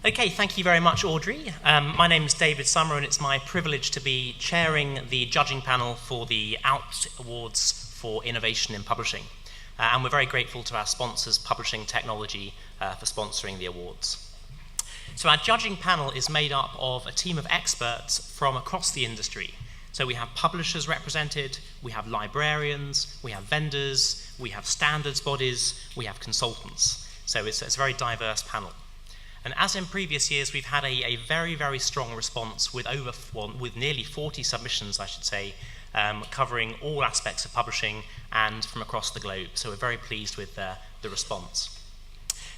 Okay, thank you very much, Audrey. My name is David Sommer, and it's my privilege to be chairing the judging panel for the ALPSP Awards for Innovation in Publishing. And we're very grateful to our sponsors, Publishing Technology, for sponsoring the awards. So our judging panel is made up of a team of experts from across the industry. So we have publishers represented, we have librarians, we have vendors, we have standards bodies, we have consultants. So it's a very diverse panel. And as in previous years, we've had a very, very strong response with nearly 40 submissions, I should say, covering all aspects of publishing and from across the globe. So we're very pleased with the response.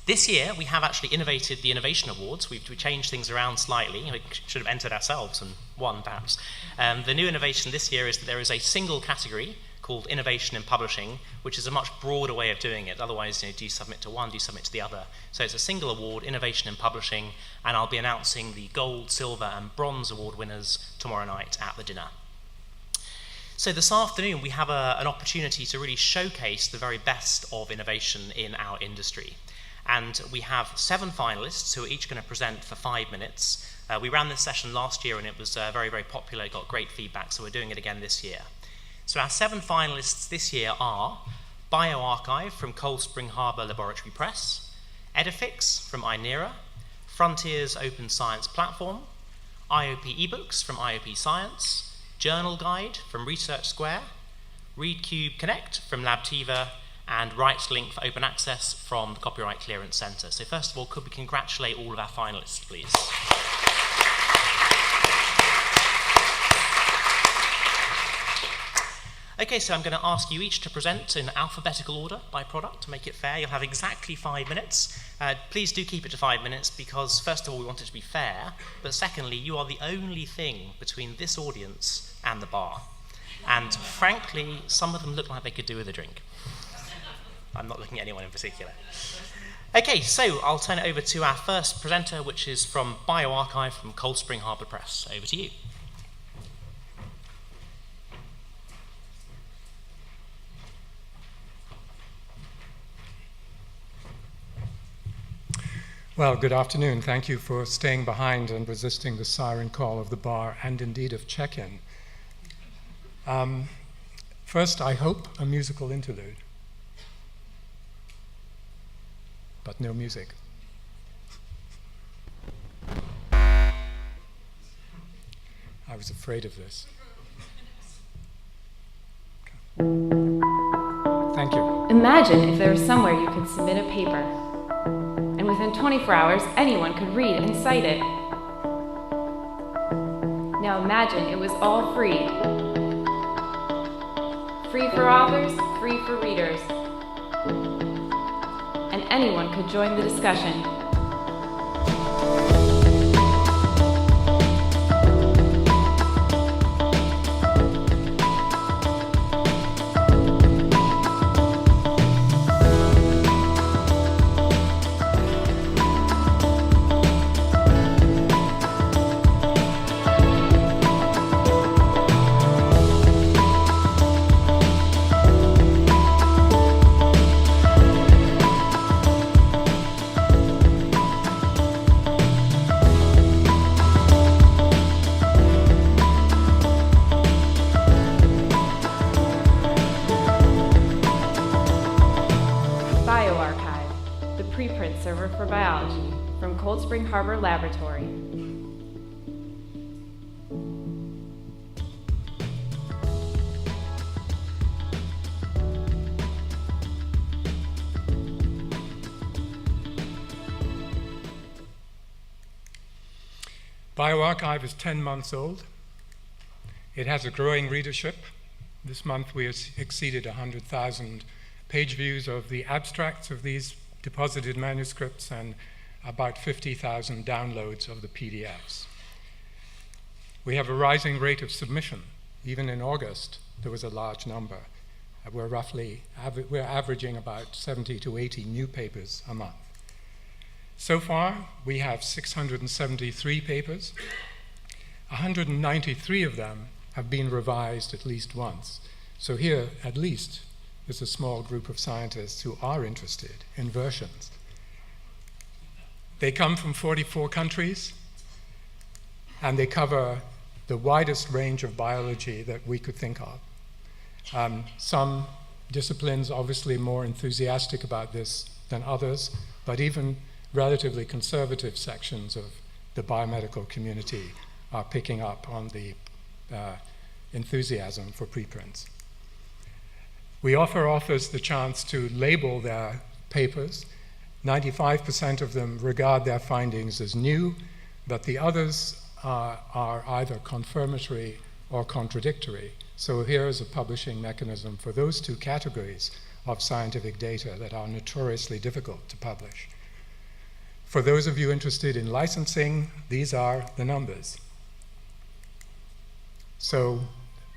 This year, we have actually innovated the Innovation Awards. We changed things around slightly. We should have entered ourselves and won, perhaps. The new innovation this year is that there is a single category called Innovation in Publishing, which is a much broader way of doing it. Otherwise, do you submit to one, do you submit to the other? So it's a single award, Innovation in Publishing, and I'll be announcing the Gold, Silver, and Bronze Award winners tomorrow night at the dinner. So this afternoon, we have an opportunity to really showcase the very best of innovation in our industry. And we have 7 finalists who are each going to present for 5 minutes. We ran this session last year, and it was very, very popular. It got great feedback, so we're doing it again this year. So our 7 finalists this year are bioRxiv from Cold Spring Harbour Laboratory Press, Edifix from INERA, Frontiers Open Science Platform, IOP eBooks from IOP Science, Journal Guide from Research Square, ReadCube Connect from Labtiva, and RightsLink for Open Access from the Copyright Clearance Centre. So first of all, could we congratulate all of our finalists, please? Okay, so I'm going to ask you each to present in alphabetical order by product to make it fair. You'll have exactly 5 minutes. Please do keep it to 5 minutes because, first of all, we want it to be fair, but secondly, you are the only thing between this audience and the bar. And frankly, some of them look like they could do with a drink. I'm not looking at anyone in particular. Okay, so I'll turn it over to our first presenter, which is from bioRxiv from Cold Spring Harbour Press. Over to you. Well, good afternoon. Thank you for staying behind and resisting the siren call of the bar and indeed of check-in. First, I hope a musical interlude, but no music. I was afraid of this. Okay. Thank you. Imagine if there was somewhere you could submit a paper, and within 24 hours, anyone could read and cite it. Now imagine it was all free. Free for authors, free for readers. And anyone could join the discussion. Server for Biology from Cold Spring Harbor Laboratory. bioRxiv is 10 months old. It has a growing readership. This month we exceeded 100,000 page views of the abstracts of these deposited manuscripts and about 50,000 downloads of the PDFs. We have a rising rate of submission. Even in August, there was a large number. We're averaging about 70 to 80 new papers a month. So far, we have 673 papers. 193 of them have been revised at least once. So here, at least, is a small group of scientists who are interested in versions. They come from 44 countries, and they cover the widest range of biology that we could think of. Some disciplines obviously more enthusiastic about this than others, but even relatively conservative sections of the biomedical community are picking up on the enthusiasm for preprints. We offer authors the chance to label their papers. 95% of them regard their findings as new, but the others are either confirmatory or contradictory. So here is a publishing mechanism for those two categories of scientific data that are notoriously difficult to publish. For those of you interested in licensing, these are the numbers. So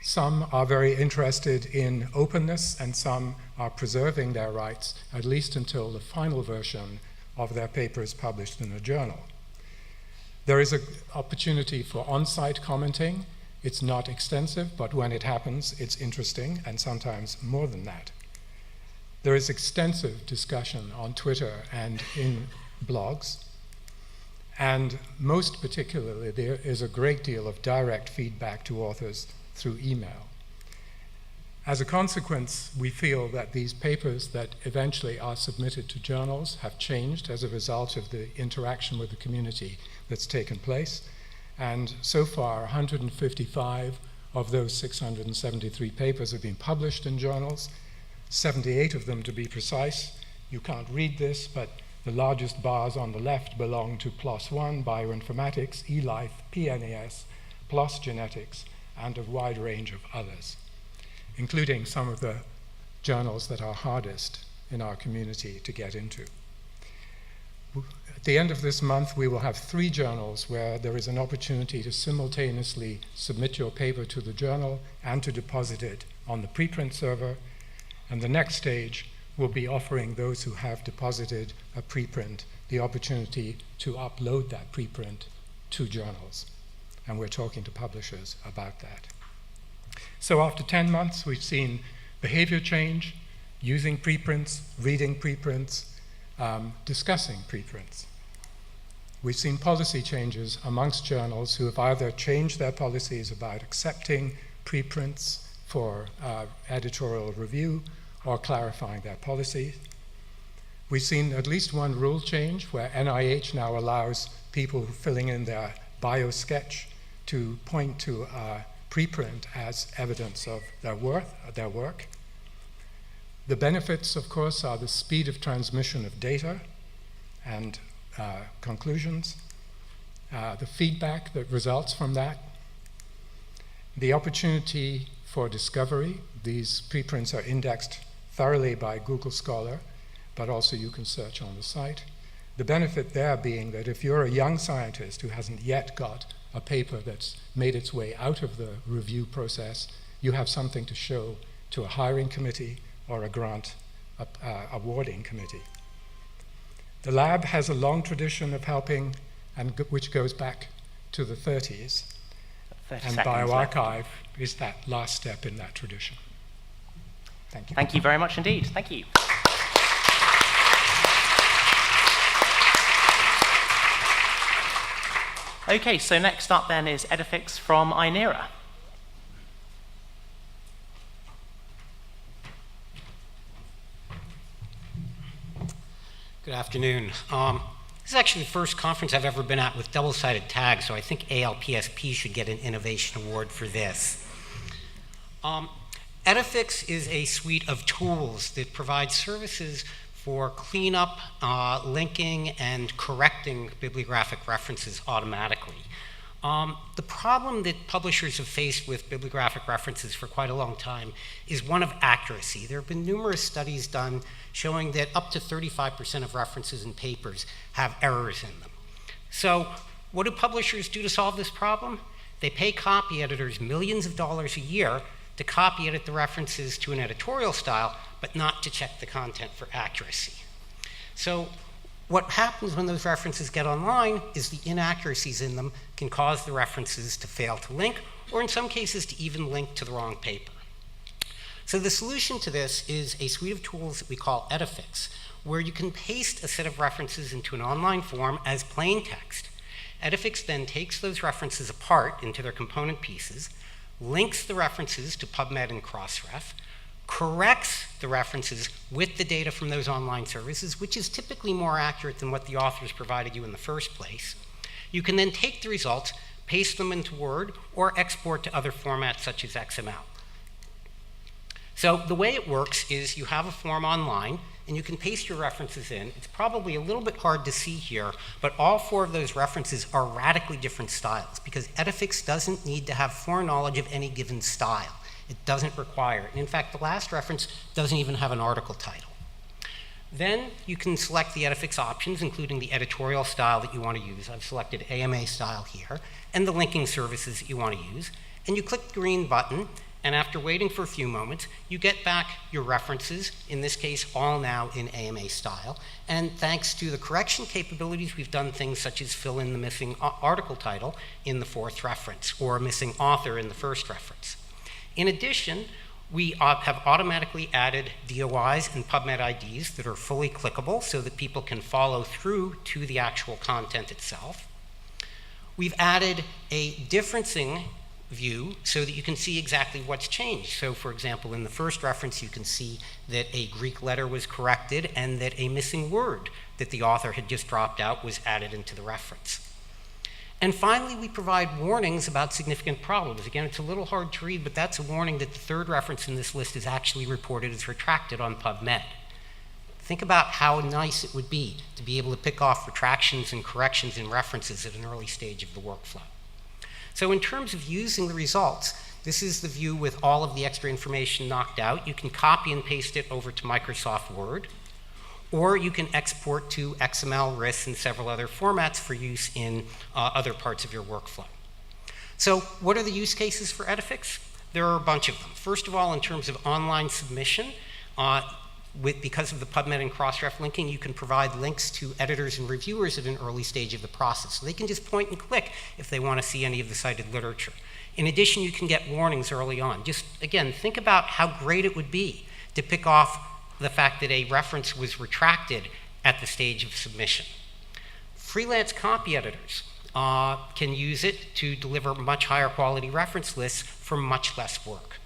some are very interested in openness, and some are preserving their rights, at least until the final version of their paper is published in a journal. There is an opportunity for on-site commenting. It's not extensive, but when it happens, it's interesting, and sometimes more than that. There is extensive discussion on Twitter and in blogs, and most particularly, there is a great deal of direct feedback to authors through email. As a consequence, we feel that these papers that eventually are submitted to journals have changed as a result of the interaction with the community that's taken place. And so far, 155 of those 673 papers have been published in journals, 78 of them to be precise. You can't read this, but the largest bars on the left belong to PLOS One, Bioinformatics, eLife, PNAS, PLOS Genetics, and a wide range of others, including some of the journals that are hardest in our community to get into. At the end of this month, we will have 3 journals where there is an opportunity to simultaneously submit your paper to the journal and to deposit it on the preprint server. And the next stage will be offering those who have deposited a preprint the opportunity to upload that preprint to journals. And we're talking to publishers about that. So after 10 months, we've seen behavior change, using preprints, reading preprints, discussing preprints. We've seen policy changes amongst journals who have either changed their policies about accepting preprints for editorial review or clarifying their policies. We've seen at least one rule change where NIH now allows people filling in their bio sketch to point to a preprint as evidence of their work. The benefits, of course, are the speed of transmission of data and conclusions, the feedback that results from that, the opportunity for discovery. These preprints are indexed thoroughly by Google Scholar, but also you can search on the site. The benefit there being that if you're a young scientist who hasn't yet got a paper that's made its way out of the review process, you have something to show to a hiring committee or a grant awarding committee. The lab has a long tradition of helping, and which goes back to the 30s. And bioRxiv is that last step in that tradition. Thank you. Thank you very much indeed. Thank you. Okay, so next up then is Edifix from Inera. Good afternoon. This is actually the first conference I've ever been at with double-sided tags, so I think ALPSP should get an innovation award for this. Edifix is a suite of tools that provide services for cleanup, linking, and correcting bibliographic references automatically. The problem that publishers have faced with bibliographic references for quite a long time is one of accuracy. There have been numerous studies done showing that up to 35% of references in papers have errors in them. So what do publishers do to solve this problem? They pay copy editors millions of dollars a year to copy edit the references to an editorial style, but not to check the content for accuracy. So what happens when those references get online is the inaccuracies in them can cause the references to fail to link, or in some cases to even link to the wrong paper. So the solution to this is a suite of tools that we call Edifix, where you can paste a set of references into an online form as plain text. Edifix then takes those references apart into their component pieces, links the references to PubMed and Crossref, corrects the references with the data from those online services, which is typically more accurate than what the authors provided you in the first place. You can then take the results, paste them into Word, or export to other formats such as XML. So the way it works is you have a form online, and you can paste your references in. It's probably a little bit hard to see here, but all 4 of those references are radically different styles, because Edifix doesn't need to have foreknowledge of any given style. It doesn't require it. And in fact, the last reference doesn't even have an article title. Then you can select the Edifix options, including the editorial style that you want to use. I've selected AMA style here, and the linking services that you want to use. And you click the green button, and after waiting for a few moments, you get back your references, in this case, all now in AMA style. And thanks to the correction capabilities, we've done things such as fill in the missing article title in the 4th reference, or a missing author in the 1st reference. In addition, we have automatically added DOIs and PubMed IDs that are fully clickable so that people can follow through to the actual content itself. We've added a differencing view so that you can see exactly what's changed. So for example, in the 1st reference, you can see that a Greek letter was corrected and that a missing word that the author had just dropped out was added into the reference. And finally, we provide warnings about significant problems. Again, it's a little hard to read, but that's a warning that the 3rd reference in this list is actually reported as retracted on PubMed. Think about how nice it would be to be able to pick off retractions and corrections in references at an early stage of the workflow. So in terms of using the results, this is the view with all of the extra information knocked out. You can copy and paste it over to Microsoft Word, or you can export to XML, RIS, and several other formats for use in other parts of your workflow. So what are the use cases for Edifix? There are a bunch of them. First of all, in terms of online submission, because of the PubMed and Crossref linking, you can provide links to editors and reviewers at an early stage of the process. So they can just point and click if they want to see any of the cited literature. In addition, you can get warnings early on. Just, again, think about how great it would be to pick off the fact that a reference was retracted at the stage of submission. Freelance copy editors can use it to deliver much higher quality reference lists for much less work.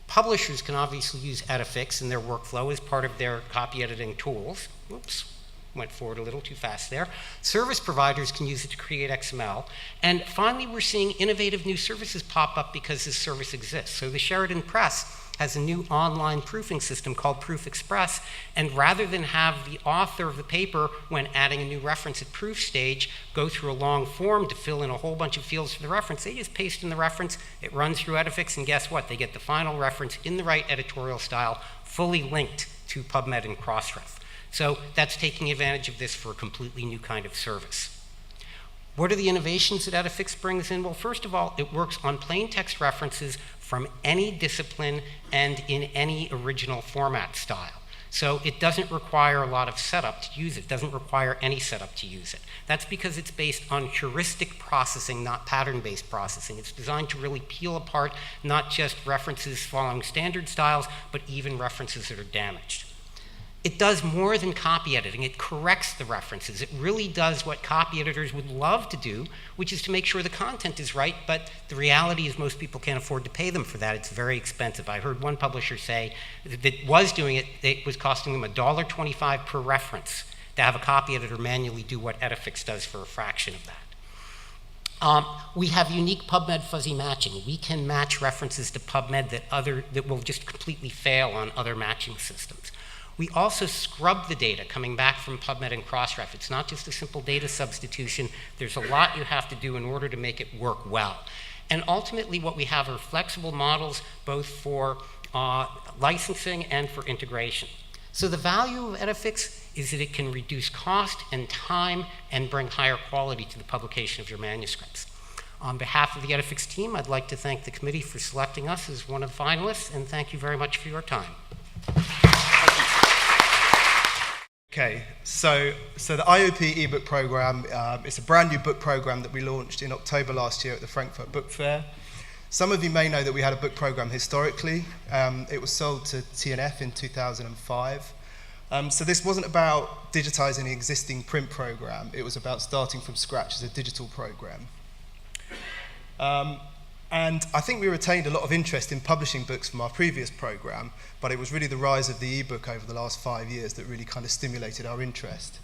Publishers can obviously use Edifix in their workflow as part of their copy editing tools. Oops, went forward a little too fast there. Service providers can use it to create XML. And finally, we're seeing innovative new services pop up because this service exists. So the Sheridan Press has a new online proofing system called Proof Express, and rather than have the author of the paper, when adding a new reference at proof stage, go through a long form to fill in a whole bunch of fields for the reference, they just paste in the reference, it runs through Edifix, and guess what? They get the final reference in the right editorial style, fully linked to PubMed and Crossref. So that's taking advantage of this for a completely new kind of service. What are the innovations that Edifix brings in? Well, first of all, it works on plain text references from any discipline and in any original format style. So it doesn't require a lot of setup to use it. It doesn't require any setup to use it. That's because it's based on heuristic processing, not pattern-based processing. It's designed to really peel apart not just references following standard styles, but even references that are damaged. It does more than copy editing. It corrects the references. It really does what copy editors would love to do, which is to make sure the content is right, but the reality is most people can't afford to pay them for that. It's very expensive. I heard one publisher say that was doing it, it was costing them $1.25 per reference to have a copy editor manually do what Edifix does for a fraction of that. We have unique PubMed fuzzy matching. We can match references to PubMed that will just completely fail on other matching systems. We also scrub the data coming back from PubMed and Crossref. It's not just a simple data substitution. There's a lot you have to do in order to make it work well. And ultimately, what we have are flexible models, both for licensing and for integration. So the value of Edifix is that it can reduce cost and time and bring higher quality to the publication of your manuscripts. On behalf of the Edifix team, I'd like to thank the committee for selecting us as one of the finalists, and thank you very much for your time. Okay, so the IOP ebook program, it's a brand new book program that we launched in October last year at the Frankfurt Book Fair. Some of you may know that we had a book program historically. It was sold to TNF in 2005. So this wasn't about digitizing an existing print program, it was about starting from scratch as a digital program. And I think we retained a lot of interest in publishing books from our previous program, but it was really the rise of the ebook over the last 5 years that really kind of stimulated our interest.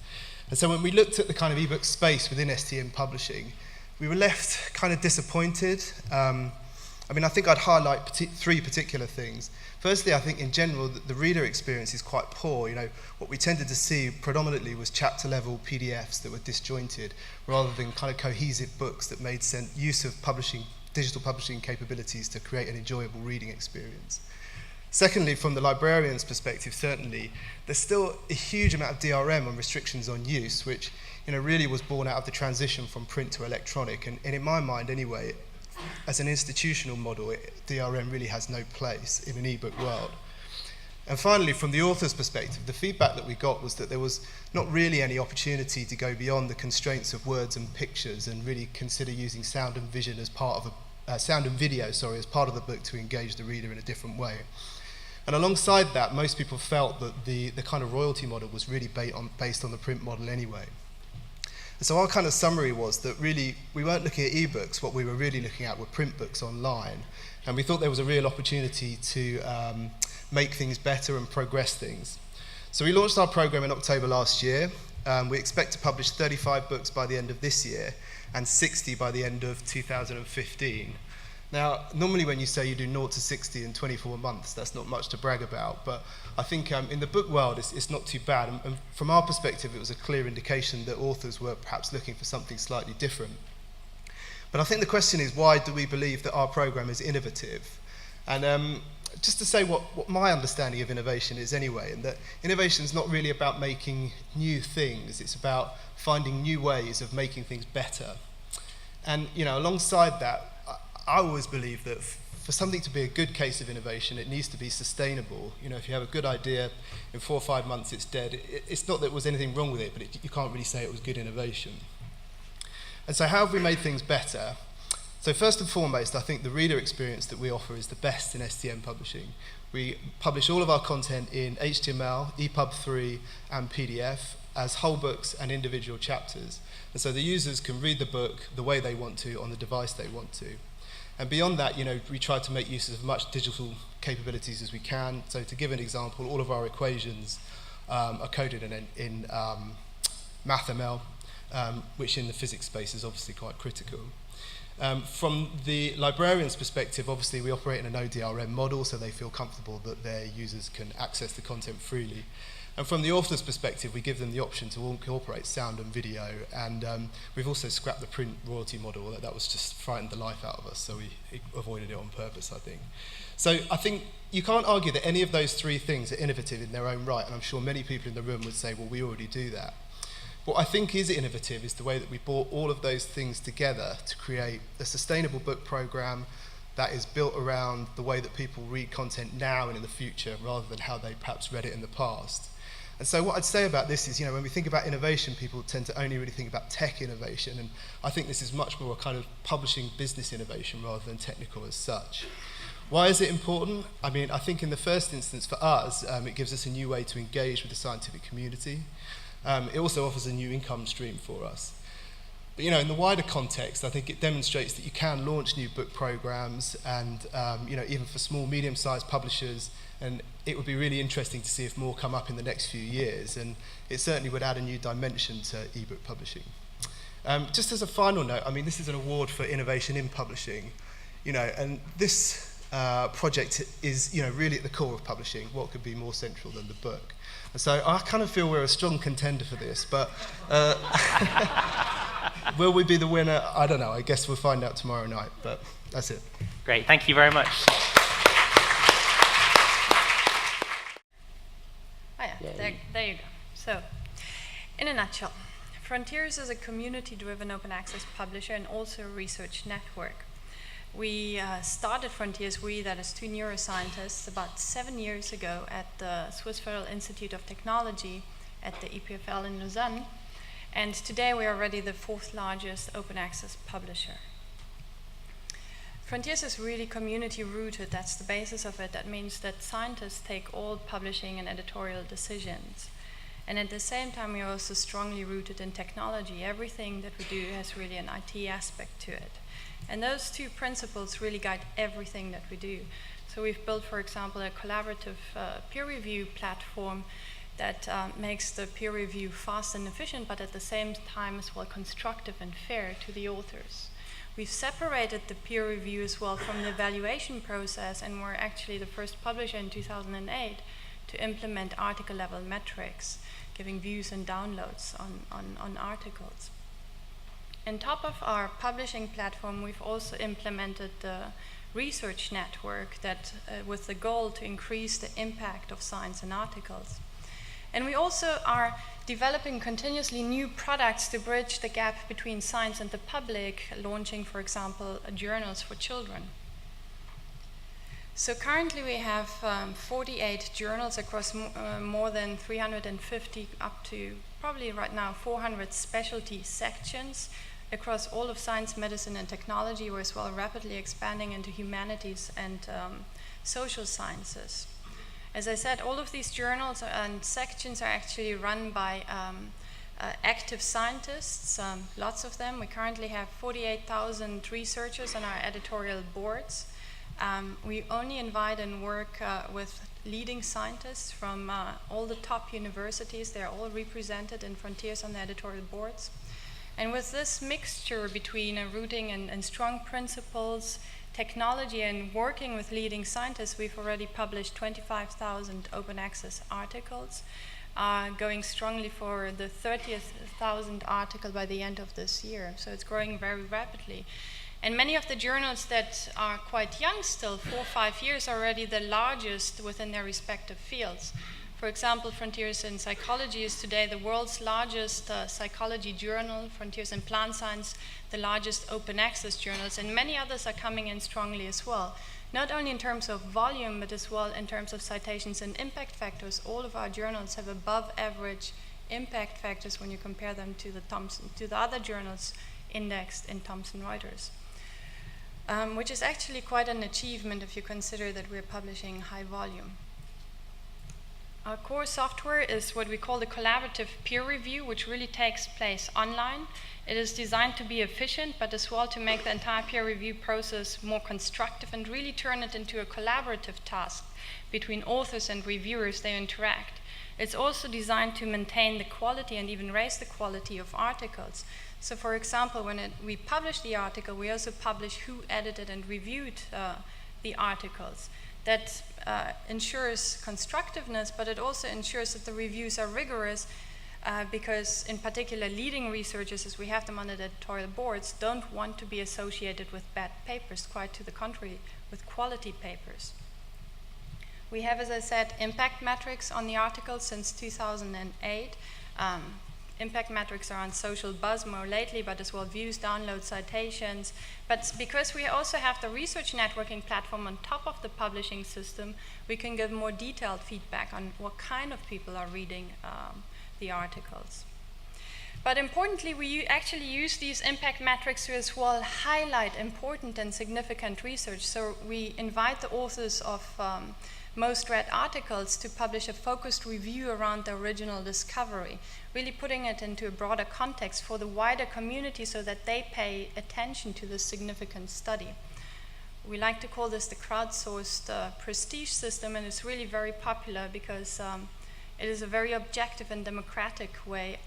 And so when we looked at the kind of ebook space within STM publishing, we were left kind of disappointed. I mean, I think I'd highlight three particular things. Firstly, I think in general, the reader experience is quite poor. You know, what we tended to see predominantly was chapter-level PDFs that were disjointed, rather than kind of cohesive books that made use of digital publishing capabilities to create an enjoyable reading experience. Secondly, from the librarian's perspective, certainly, there's still a huge amount of DRM and restrictions on use, which, you know, really was born out of the transition from print to electronic. And in my mind, anyway, as an institutional model, DRM really has no place in an ebook world. And finally, from the author's perspective, the feedback that we got was that there was not really any opportunity to go beyond the constraints of words and pictures and really consider using sound and vision as part of sound and video, as part of the book to engage the reader in a different way. And alongside that, most people felt that the kind of royalty model was really based on the print model anyway. And so our kind of summary was that really we weren't looking at ebooks, what we were really looking at were print books online. And we thought there was a real opportunity to make things better and progress things. So we launched our program in October last year. We expect to publish 35 books by the end of this year and 60 by the end of 2015. Now, normally when you say you do 0 to 60 in 24 months, that's not much to brag about, but I think in the book world it's not too bad. And from our perspective, it was a clear indication that authors were perhaps looking for something slightly different. But I think the question is, why do we believe that our program is innovative? And just to say what my understanding of innovation is anyway, and that innovation is not really about making new things, it's about finding new ways of making things better. And, you know, alongside that, I always believe that for something to be a good case of innovation, it needs to be sustainable. You know, if you have a good idea, in 4 or 5 months it's dead. It's not that there was anything wrong with it, but you can't really say it was good innovation. And so how have we made things better? So first and foremost, I think the reader experience that we offer is the best in STM publishing. We publish all of our content in HTML, EPUB 3 and PDF as whole books and individual chapters. And so the users can read the book the way they want to on the device they want to. And beyond that, you know, we try to make use of as much digital capabilities as we can. So to give an example, all of our equations are coded in MathML, which in the physics space is obviously quite critical. From the librarian's perspective, obviously we operate in a no DRM model, so they feel comfortable that their users can access the content freely. And from the author's perspective, we give them the option to incorporate sound and video, and we've also scrapped the print royalty model. That was just frightened the life out of us, so we avoided it on purpose, I think. So I think you can't argue that any of those three things are innovative in their own right, and I'm sure many people in the room would say, well, we already do that. What I think is innovative is the way that we brought all of those things together to create a sustainable book program that is built around the way that people read content now and in the future, rather than how they perhaps read it in the past. And so what I'd say about this is, you know, when we think about innovation, people tend to only really think about tech innovation, and I think this is much more a kind of publishing business innovation rather than technical as such. Why is it important? I mean, I think in the first instance for us, it gives us a new way to engage with the scientific community. It also offers a new income stream for us. But, you know, in the wider context, I think it demonstrates that you can launch new book programs and, you know, even for small, medium-sized publishers, and it would be really interesting to see if more come up in the next few years, and it certainly would add a new dimension to ebook publishing. Just as a final note, I mean, this is an award for innovation in publishing, you know, and this project is, you know, really at the core of publishing. What could be more central than the book? And so I kind of feel we're a strong contender for this, but will we be the winner? I don't know. I guess we'll find out tomorrow night, but that's it. Great, thank you very much. There you go. So, in a nutshell, Frontiers is a community-driven open access publisher and also a research network. We started Frontiers, that is 2 neuroscientists, about 7 years ago at the Swiss Federal Institute of Technology at the EPFL in Lausanne. And today we are already the 4th largest open access publisher. Frontiers is really community rooted. That's the basis of it. That means that scientists take all publishing and editorial decisions. And at the same time, we are also strongly rooted in technology. Everything that we do has really an IT aspect to it. And those two principles really guide everything that we do. So we've built, for example, a collaborative peer review platform that makes the peer review fast and efficient, but at the same time as well constructive and fair to the authors. We've separated the peer review as well from the evaluation process, and we're actually the first publisher in 2008 to implement article-level metrics, giving views and downloads on articles. On top of our publishing platform, we've also implemented the research network that, with the goal to increase the impact of science in articles. And we also are developing continuously new products to bridge the gap between science and the public, launching, for example, journals for children. So currently we have 48 journals across more than 350, up to probably right now 400 specialty sections across all of science, medicine, and technology. We're as well rapidly expanding into humanities and social sciences. As I said, all of these journals and sections are actually run by active scientists, lots of them. We currently have 48,000 researchers on our editorial boards. We only invite and work with leading scientists from all the top universities. They're all represented in Frontiers on the editorial boards. And with this mixture between rooting and strong principles, technology, and working with leading scientists, we've already published 25,000 open access articles, going strongly for the 30,000th article by the end of this year. So it's growing very rapidly. And many of the journals that are quite young still, 4 or 5 years, are already the largest within their respective fields. For example, Frontiers in Psychology is today the world's largest psychology journal. Frontiers in Plant Science, the largest open access journals, and many others are coming in strongly as well. Not only in terms of volume, but as well in terms of citations and impact factors. All of our journals have above average impact factors when you compare them to the other journals indexed in Thomson Reuters. Which is actually quite an achievement if you consider that we're publishing high volume. Our core software is what we call the collaborative peer review, which really takes place online. It is designed to be efficient, but as well to make the entire peer review process more constructive and really turn it into a collaborative task between authors and reviewers. They interact. It's also designed to maintain the quality and even raise the quality of articles. So for example, when we publish the article, we also publish who edited and reviewed the articles. That ensures constructiveness, but it also ensures that the reviews are rigorous because in particular leading researchers, as we have them on the editorial boards, don't want to be associated with bad papers, quite to the contrary, with quality papers. We have, as I said, impact metrics on the articles since 2008. Impact metrics are on social buzz more lately, but as well views, downloads, citations. But because we also have the research networking platform on top of the publishing system, we can give more detailed feedback on what kind of people are reading the articles. But importantly, we actually use these impact metrics to as well highlight important and significant research. So we invite the authors of most read articles to publish a focused review around the original discovery, really putting it into a broader context for the wider community so that they pay attention to this significant study. We like to call this the crowdsourced prestige system, and it's really very popular because it is a very objective and democratic way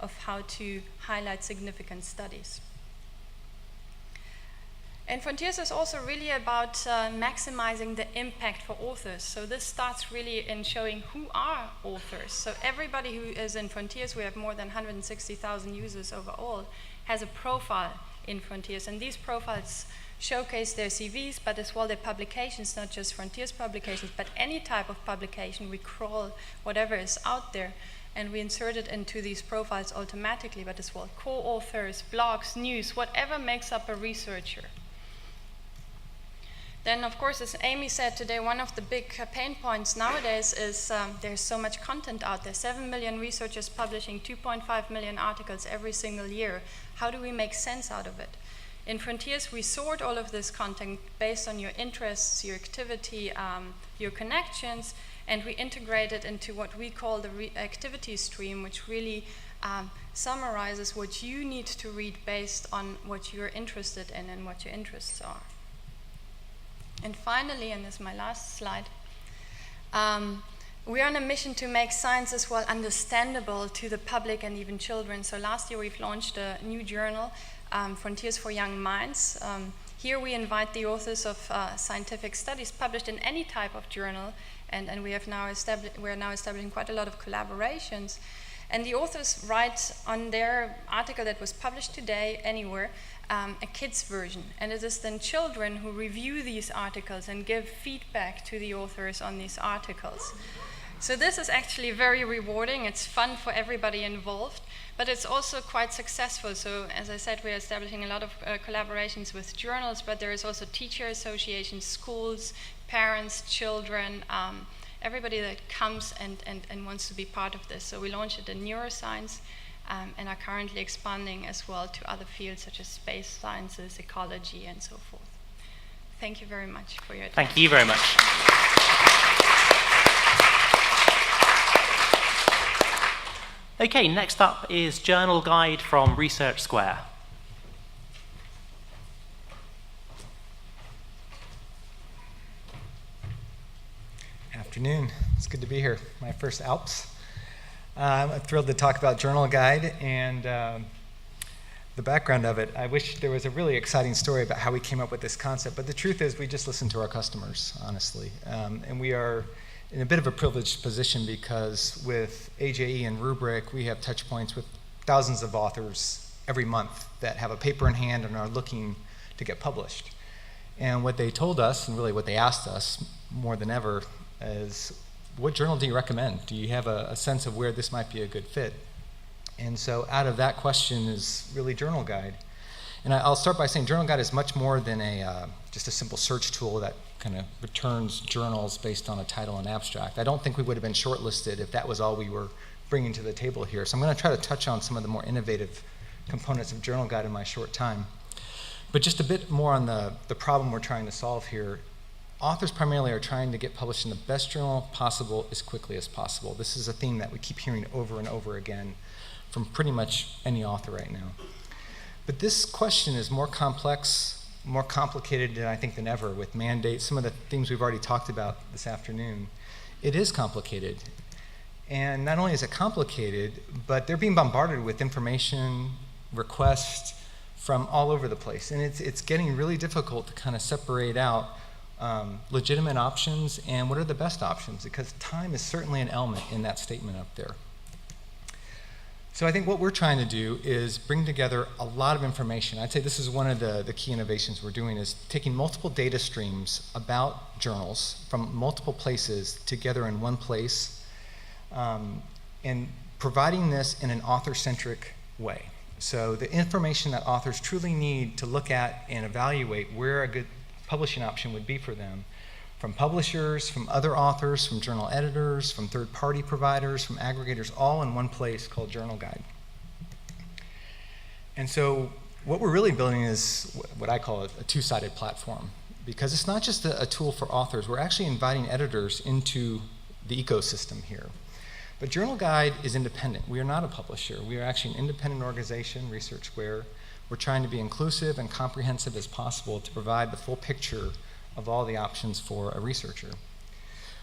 of how to highlight significant studies. And Frontiers is also really about maximizing the impact for authors. So this starts really in showing who are authors. So everybody who is in Frontiers, we have more than 160,000 users overall, has a profile in Frontiers. And these profiles showcase their CVs, but as well their publications, not just Frontiers publications, but any type of publication. We crawl whatever is out there, and we insert it into these profiles automatically, but as well co-authors, blogs, news, whatever makes up a researcher. Then, of course, as Amy said today, one of the big pain points nowadays is there's so much content out there. 7 million researchers publishing 2.5 million articles every single year. How do we make sense out of it? In Frontiers, we sort all of this content based on your interests, your activity, your connections, and we integrate it into what we call the activity stream, which really summarizes what you need to read based on what you're interested in and what your interests are. And finally, and this is my last slide, we are on a mission to make science as well understandable to the public and even children. So last year we've launched a new journal, Frontiers for Young Minds. Here we invite the authors of scientific studies published in any type of journal, and we are now establishing quite a lot of collaborations. And the authors write on their article that was published today, anywhere, a kids version. And it is then children who review these articles and give feedback to the authors on these articles. So this is actually very rewarding. It's fun for everybody involved, but it's also quite successful. So as I said, we're establishing a lot of collaborations with journals, but there is also teacher associations, schools, parents, children, everybody that comes and wants to be part of this. So we launched it in neuroscience and are currently expanding as well to other fields such as space sciences, ecology, and so forth. Thank you very much for your attention. Thank you very much. Okay, next up is Journal Guide from Research Square. Afternoon. It's good to be here. My first ALPS. I'm thrilled to talk about Journal Guide and the background of it. I wish there was a really exciting story about how we came up with this concept, but the truth is we just listen to our customers, honestly. And we are in a bit of a privileged position because with AJE and Rubric, we have touch points with thousands of authors every month that have a paper in hand and are looking to get published. And what they told us, and really what they asked us more than ever, is what journal do you recommend? Do you have a sense of where this might be a good fit? And so out of that question is really Journal Guide. And I'll start by saying Journal Guide is much more than just a simple search tool that kind of returns journals based on a title and abstract. I don't think we would have been shortlisted if that was all we were bringing to the table here. So I'm going to try to touch on some of the more innovative components of Journal Guide in my short time. But just a bit more on the problem we're trying to solve here. Authors primarily are trying to get published in the best journal possible as quickly as possible. This is a theme that we keep hearing over and over again from pretty much any author right now. But this question is more complex, more complicated than I think than ever with mandates, some of the things we've already talked about this afternoon. It is complicated. And not only is it complicated, but they're being bombarded with information, requests from all over the place. And it's getting really difficult to kind of separate out legitimate options and what are the best options, because time is certainly an element in that statement up there. So I think what we're trying to do is bring together a lot of information. I'd say this is one of the key innovations we're doing, is taking multiple data streams about journals from multiple places together in one place and providing this in an author-centric way. So the information that authors truly need to look at and evaluate where a good publishing option would be for them, from publishers, from other authors, from journal editors, from third-party providers, from aggregators, all in one place called Journal Guide. And so what we're really building is what I call a two-sided platform, because it's not just a tool for authors. We're actually inviting editors into the ecosystem here. But Journal Guide is independent. We are not a publisher. We are actually an independent organization, Research Square. We're trying to be inclusive and comprehensive as possible to provide the full picture of all the options for a researcher.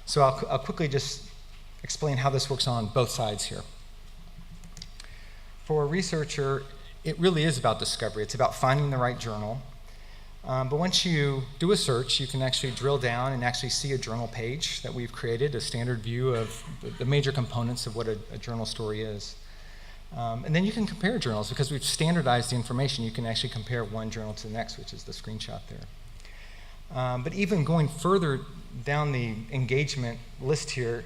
So I'll quickly just explain how this works on both sides here. For a researcher, it really is about discovery. It's about finding the right journal. But once you do a search, you can actually drill down and actually see a journal page that we've created, a standard view of the major components of what a journal story is. And then you can compare journals. Because we've standardized the information, you can actually compare one journal to the next, which is the screenshot there. But even going further down the engagement list here,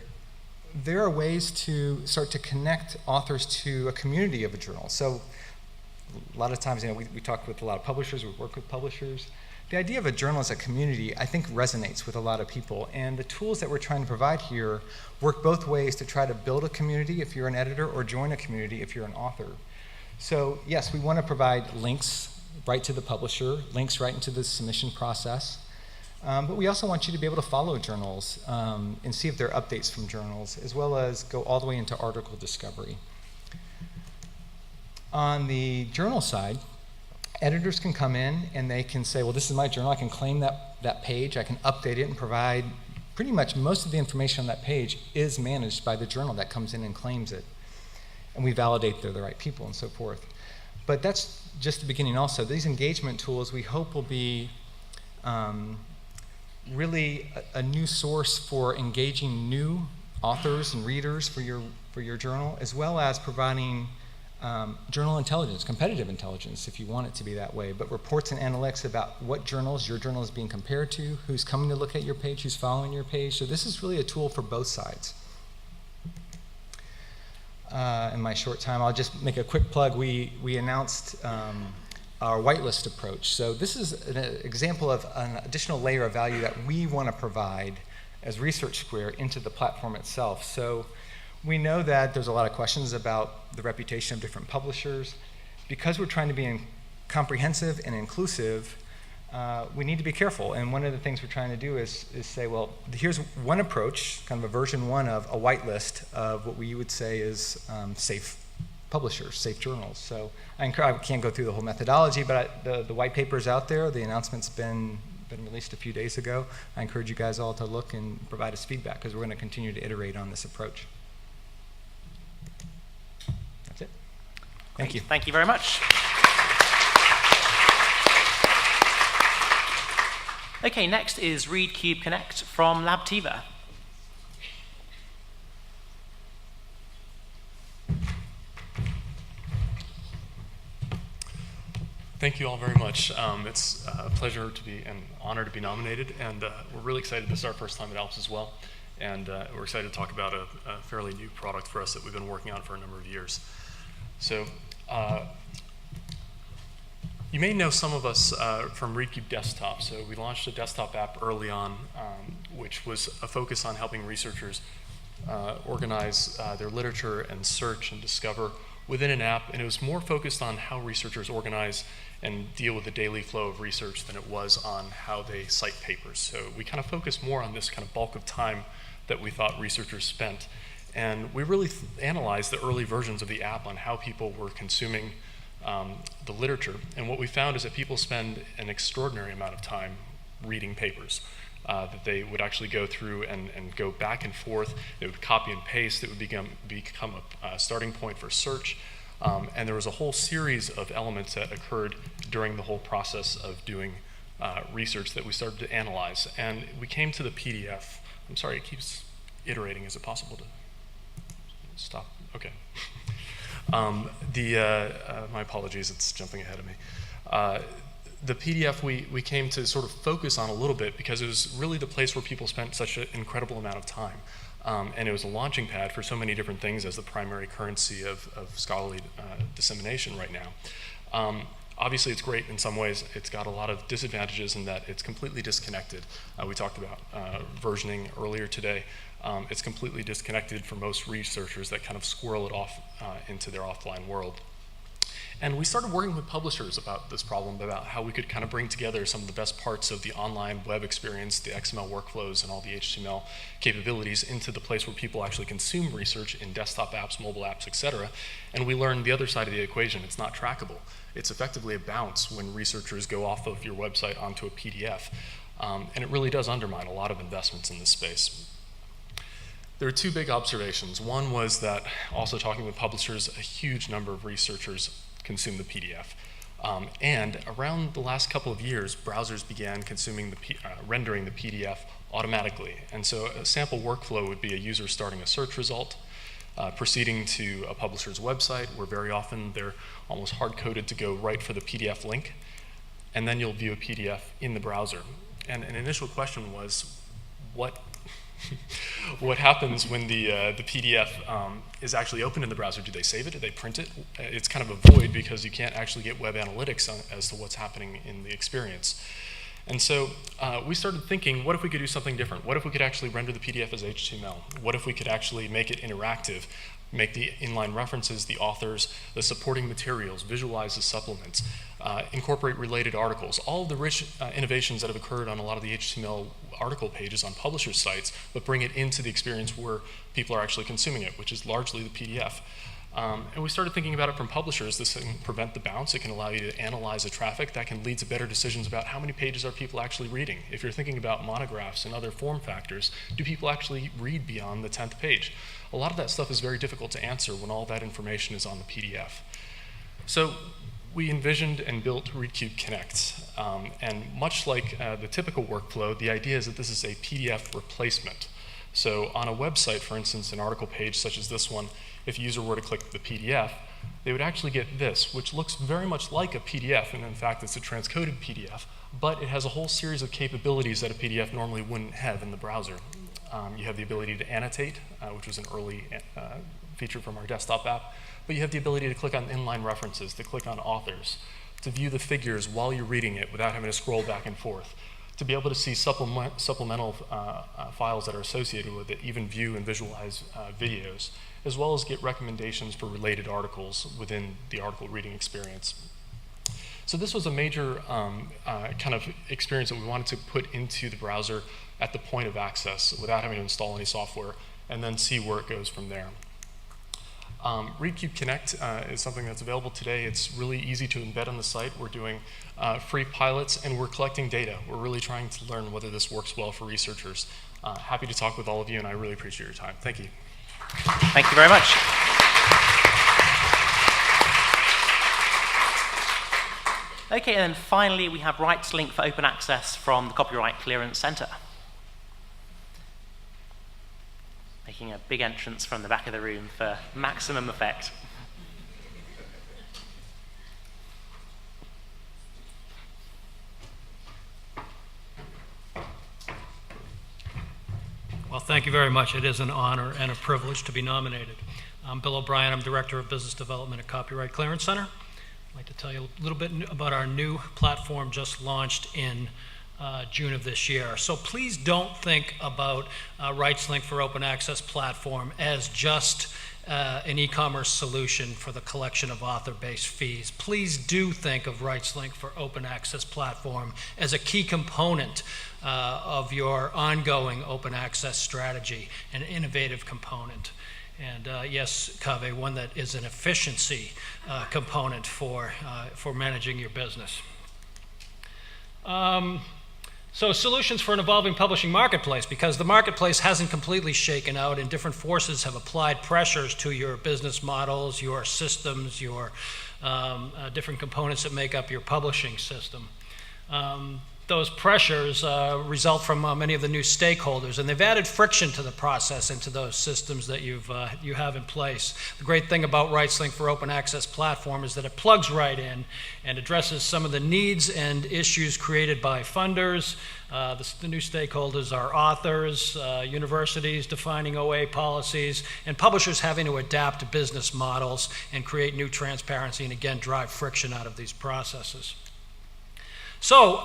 there are ways to start to connect authors to a community of a journal. So a lot of times, we talk with a lot of publishers, we work with publishers. The idea of a journal as a community, I think, resonates with a lot of people. And the tools that we're trying to provide here work both ways to try to build a community if you're an editor, or join a community if you're an author. So yes, we want to provide links right to the publisher, links right into the submission process. But we also want you to be able to follow journals and see if there are updates from journals, as well as go all the way into article discovery. On the journal side, editors can come in and they can say, well, this is my journal. I can claim that page. I can update it and provide pretty much most of the information on that page is managed by the journal that comes in and claims it. And we validate they're the right people and so forth. But that's just the beginning also. These engagement tools we hope will be really a new source for engaging new authors and readers for your journal, as well as providing journal intelligence, competitive intelligence, if you want it to be that way, but reports and analytics about what journals your journal is being compared to, who's coming to look at your page, who's following your page. So this is really a tool for both sides. In my short time, I'll just make a quick plug. We announced our whitelist approach. So this is an example of an additional layer of value that we want to provide as Research Square into the platform itself. So we know that there's a lot of questions about the reputation of different publishers. Because we're trying to be comprehensive and inclusive, we need to be careful. And one of the things we're trying to do is say, well, here's one approach, kind of a version one of a whitelist of what we would say is safe publishers, safe journals. So I can't go through the whole methodology, but the white paper is out there. The announcement's been released a few days ago. I encourage you guys all to look and provide us feedback, because we're going to continue to iterate on this approach. That's it. Thank you. Thank you very much. Okay, next is Read Cube Connect from Labtiva. Thank you all very much. It's a pleasure to be, an honor to be nominated, and we're really excited. This is our first time at ALPS as well, and we're excited to talk about a fairly new product for us that we've been working on for a number of years. So you may know some of us from ReadCube Desktop. So we launched a desktop app early on, which was a focus on helping researchers organize their literature and search and discover within an app, and it was more focused on how researchers organize and deal with the daily flow of research than it was on how they cite papers. So we kind of focused more on this kind of bulk of time that we thought researchers spent. And we really analyzed the early versions of the app on how people were consuming the literature. And what we found is that people spend an extraordinary amount of time reading papers. That they would actually go through and go back and forth. They would copy and paste. It would become a starting point for search. And there was a whole series of elements that occurred during the whole process of doing research that we started to analyze. And we came to the PDF. I'm sorry, it keeps iterating. Is it possible to stop? Okay. My apologies, it's jumping ahead of me. The PDF we came to sort of focus on a little bit because it was really the place where people spent such an incredible amount of time. And it was a launching pad for so many different things as the primary currency of scholarly dissemination right now. Obviously, it's great in some ways. It's got a lot of disadvantages in that it's completely disconnected. We talked about versioning earlier today. It's completely disconnected for most researchers that kind of squirrel it off into their offline world. And we started working with publishers about this problem, about how we could kind of bring together some of the best parts of the online web experience, the XML workflows, and all the HTML capabilities into the place where people actually consume research in desktop apps, mobile apps, et cetera. And we learned the other side of the equation. It's not trackable. It's effectively a bounce when researchers go off of your website onto a PDF. And it really does undermine a lot of investments in this space. There are two big observations. One was that, also talking with publishers, a huge number of researchers consume the PDF. And around the last couple of years, browsers began consuming rendering the PDF automatically. And so a sample workflow would be a user starting a search result, proceeding to a publisher's website, where very often they're almost hard-coded to go right for the PDF link, and then you'll view a PDF in the browser. And an initial question was, what happens when the PDF is actually open in the browser? Do they save it? Do they print it? It's kind of a void because you can't actually get web analytics as to what's happening in the experience. And so we started thinking, what if we could do something different? What if we could actually render the PDF as HTML? What if we could actually make it interactive? make the inline references, the authors, the supporting materials, visualize the supplements, incorporate related articles, all of the rich innovations that have occurred on a lot of the HTML article pages on publisher sites, but bring it into the experience where people are actually consuming it, which is largely the PDF. And we started thinking about it from publishers. This can prevent the bounce. It can allow you to analyze the traffic. That can lead to better decisions about how many pages are people actually reading. If you're thinking about monographs and other form factors, do people actually read beyond the 10th page? A lot of that stuff is very difficult to answer when all that information is on the PDF. So we envisioned and built ReadCube Connect. And much like the typical workflow, the idea is that this is a PDF replacement. So on a website, for instance, an article page such as this one, if a user were to click the PDF, they would actually get this, which looks very much like a PDF, and in fact, it's a transcoded PDF, but it has a whole series of capabilities that a PDF normally wouldn't have in the browser. You have the ability to annotate, which was an early feature from our desktop app, but you have the ability to click on inline references, to click on authors, to view the figures while you're reading it without having to scroll back and forth, to be able to see supplemental files that are associated with it, even view and visualize videos, as well as get recommendations for related articles within the article reading experience. So this was a major kind of experience that we wanted to put into the browser at the point of access without having to install any software, and then see where it goes from there. ReadCube Connect is something that's available today. It's really easy to embed on the site. We're doing free pilots, and we're collecting data. We're really trying to learn whether this works well for researchers. Happy to talk with all of you, and I really appreciate your time. Thank you. Thank you very much. Okay, and then finally we have Rights Link for Open Access from the Copyright Clearance Center. Making a big entrance from the back of the room for maximum effect. Well, thank you very much. It is an honor and a privilege to be nominated. I'm Bill O'Brien. I'm Director of Business Development at Copyright Clearance Center. I'd like to tell you a little bit about our new platform just launched in June of this year. So please don't think about Rights Link for Open Access platform as just an e-commerce solution for the collection of author-based fees. Please do think of Rights Link for Open Access platform as a key component of your ongoing open access strategy, an innovative component. And yes, Kaveh, one that is an efficiency component for managing your business. So solutions for an evolving publishing marketplace, because the marketplace hasn't completely shaken out and different forces have applied pressures to your business models, your systems, your different components that make up your publishing system. Those pressures result from many of the new stakeholders, and they've added friction to the process and to those systems that you have in place. The great thing about Rights Link for Open Access platform is that it plugs right in and addresses some of the needs and issues created by funders. The new stakeholders are authors, universities defining OA policies, and publishers having to adapt to business models and create new transparency and, again, drive friction out of these processes. So,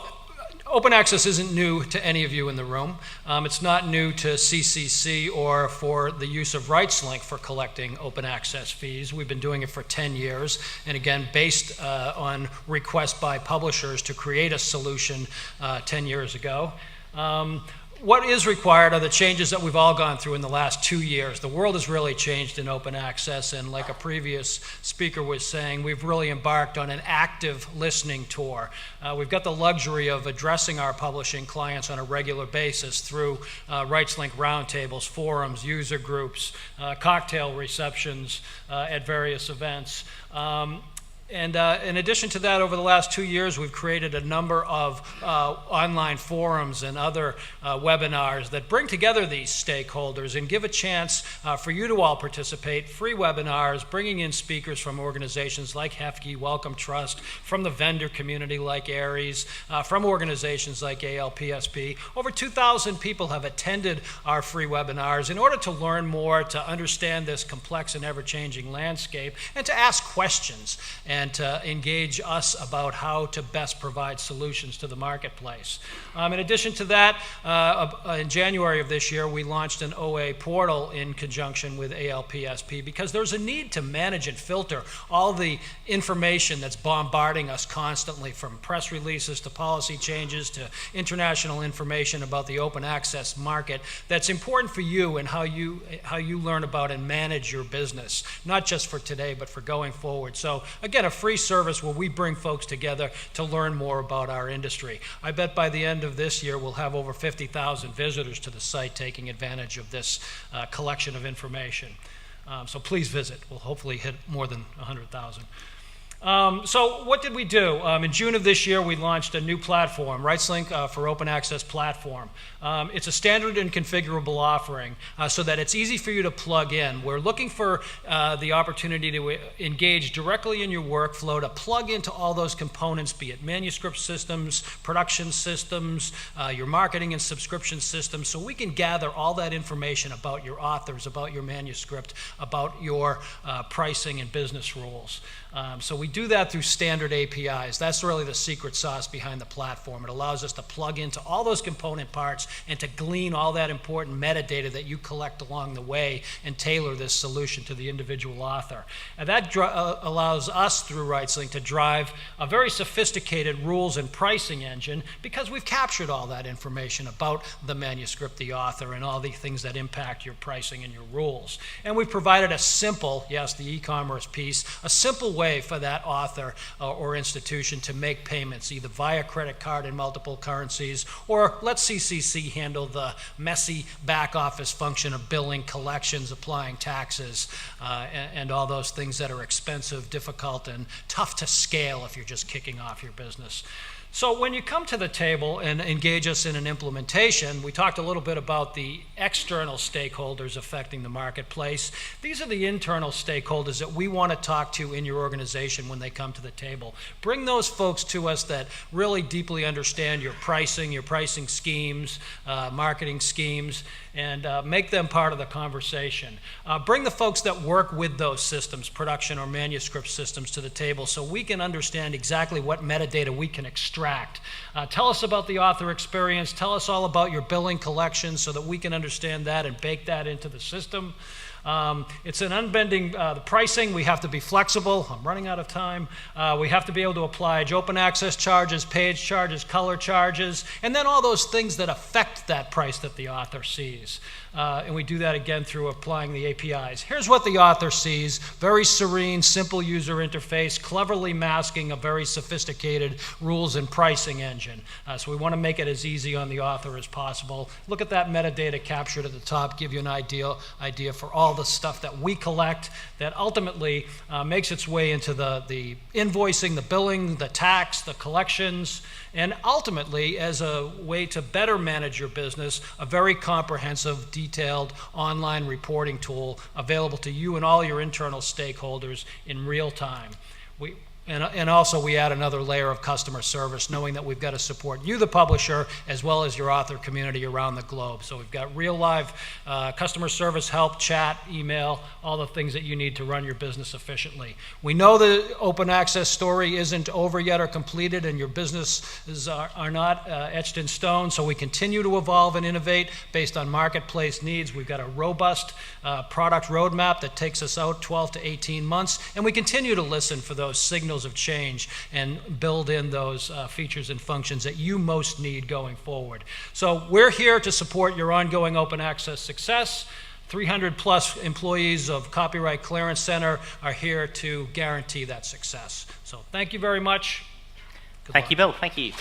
open access isn't new to any of you in the room. It's not new to CCC or for the use of Rights Link for collecting open access fees. We've been doing it for 10 years, and again, based on requests by publishers to create a solution 10 years ago. What is required are the changes that we've all gone through in the last 2 years. The world has really changed in open access, and like a previous speaker was saying, we've really embarked on an active listening tour. We've got the luxury of addressing our publishing clients on a regular basis through Rights Link roundtables, forums, user groups, cocktail receptions at various events. And in addition to that, over the last 2 years, we've created a number of online forums and other webinars that bring together these stakeholders and give a chance for you to all participate. Free webinars, bringing in speakers from organizations like Hefke, Wellcome Trust, from the vendor community like Aries, from organizations like ALPSP. Over 2,000 people have attended our free webinars in order to learn more, to understand this complex and ever-changing landscape, and to ask questions and to engage us about how to best provide solutions to the marketplace. In addition to that, in January of this year, we launched an OA portal in conjunction with ALPSP because there's a need to manage and filter all the information that's bombarding us constantly, from press releases to policy changes to international information about the open access market that's important for you and how you learn about and manage your business, not just for today, but for going forward. So again, a free service where we bring folks together to learn more about our industry. I bet by the end of this year, we'll have over 50,000 visitors to the site taking advantage of this collection of information. So please visit. We'll hopefully hit more than 100,000. So what did we do? In June of this year, we launched a new platform, RightsLink for Open Access Platform. It's a standard and configurable offering so that it's easy for you to plug in. We're looking for the opportunity to engage directly in your workflow, to plug into all those components, be it manuscript systems, production systems, your marketing and subscription systems, so we can gather all that information about your authors, about your manuscript, about your pricing and business rules. So we do that through standard APIs. That's really the secret sauce behind the platform. It allows us to plug into all those component parts and to glean all that important metadata that you collect along the way and tailor this solution to the individual author. And that allows us, through RightsLink, to drive a very sophisticated rules and pricing engine because we've captured all that information about the manuscript, the author, and all the things that impact your pricing and your rules. And we've provided a simple, yes, the e-commerce piece, a simple way for that author or institution to make payments, either via credit card in multiple currencies, or let CCC handle the messy back office function of billing, collections, applying taxes, and all those things that are expensive, difficult, and tough to scale if you're just kicking off your business. So when you come to the table and engage us in an implementation, we talked a little bit about the external stakeholders affecting the marketplace. These are the internal stakeholders that we want to talk to in your organization when they come to the table. Bring those folks to us that really deeply understand your pricing schemes, marketing schemes, and make them part of the conversation. Bring the folks that work with those systems, production or manuscript systems, to the table so we can understand exactly what metadata we can extract. Tell us about the author experience. Tell us all about your billing collections so that we can understand that and bake that into the system. It's an unbending, the pricing, we have to be flexible. I'm running out of time. We have to be able to apply open access charges, page charges, color charges, and then all those things that affect that price that the author sees. And we do that again through applying the APIs. Here's what the author sees: very serene, simple user interface, cleverly masking a very sophisticated rules and pricing engine. So we want to make it as easy on the author as possible. Look at that metadata captured at the top, give you an idea for all the stuff that we collect that ultimately makes its way into the invoicing, the billing, the tax, the collections, and ultimately, as a way to better manage your business, a very comprehensive, detailed online reporting tool available to you and all your internal stakeholders in real time. And also we add another layer of customer service, knowing that we've got to support you, the publisher, as well as your author community around the globe. So we've got real live customer service help, chat, email, all the things that you need to run your business efficiently. We know the open access story isn't over yet or completed, and your businesses are not etched in stone, so we continue to evolve and innovate based on marketplace needs. We've got a robust product roadmap that takes us out 12 to 18 months, and we continue to listen for those signals of change and build in those features and functions that you most need going forward. So we're here to support your ongoing open access success. 300 plus employees of Copyright Clearance Center are here to guarantee that success. So thank you very much. Thank you, Bill. Thank you.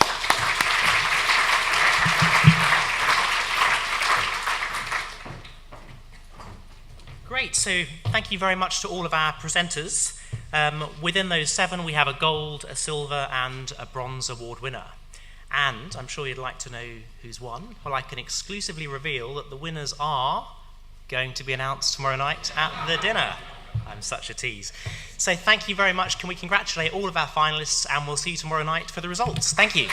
Great. So thank you very much to all of our presenters. Within those 7, we have a gold, a silver, and a bronze award winner. And I'm sure you'd like to know who's won. Well, I can exclusively reveal that the winners are going to be announced tomorrow night at the dinner. I'm such a tease. So thank you very much. Can we congratulate all of our finalists, and we'll see you tomorrow night for the results. Thank you.